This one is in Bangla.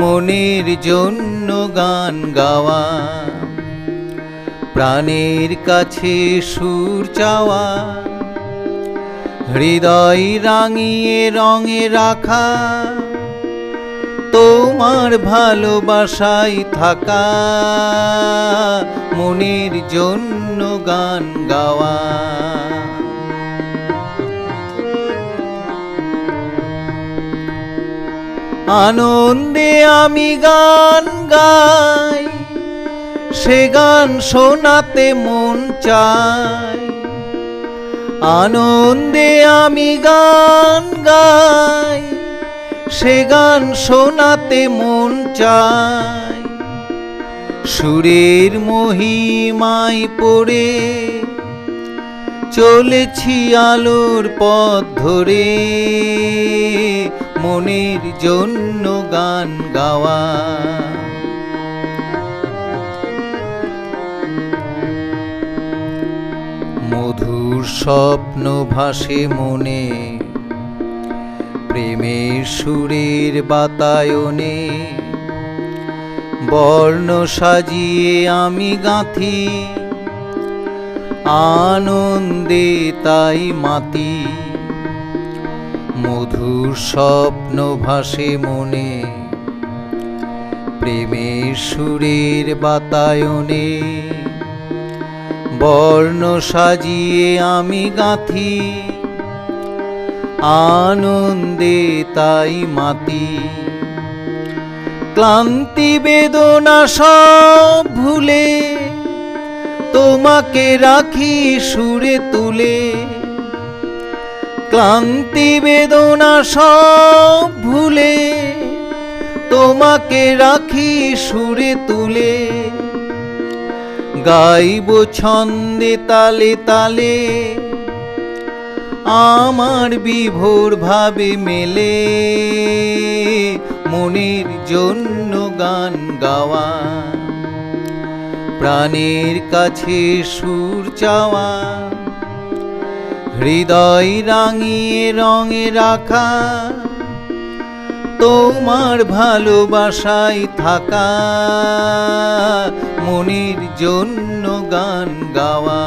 মনের জন্য গান গাওয়া, প্রাণের কাছে সুর চাওয়া, হৃদয় রাঙিয়ে রঙে রাখা, তোমার ভালোবাসায় থাকা, মনের জন্য গান গাওয়া। আনন্দে আমি গান গাই, সে গান শোনাতে মন চায়। আনন্দে আমি গান গাই, সে গান শোনাতে মন চায়। সুরের মহিমায় পড়ে চলেছি আলোর পথ ধরে, মনের জন্য গান গাওয়া। মধুর স্বপ্ন ভাসে মনে, প্রেমের সুরের বাতায়নে, বর্ণ সাজিয়ে আমি গাঁথি, আনন্দে তাই মাতি। মধুর স্বপ্ন ভাসে মনে, প্রেমের সুরের বাতায়নে, বর্ণ সাজিয়ে আমি গাঁথি, আনন্দে তাই মাতি। ক্লান্তি বেদনা সব ভুলে তোমাকে রাখি সুরে তুলে। ক্লান্তি বেদনা সব ভুলে তোমাকে রাখি সুরে তুলে। গাইব ছন্দে তালে তালে, আমার বিভোর ভাবে মেলে, মনের জন্য গান গাওয়া, প্রাণের কাছে সুর চাওয়া, হৃদয় রাঙিয়ে রঙে রাখা, তোমার ভালোবাসায় থাকা, মনের জন্য গান গাওয়া।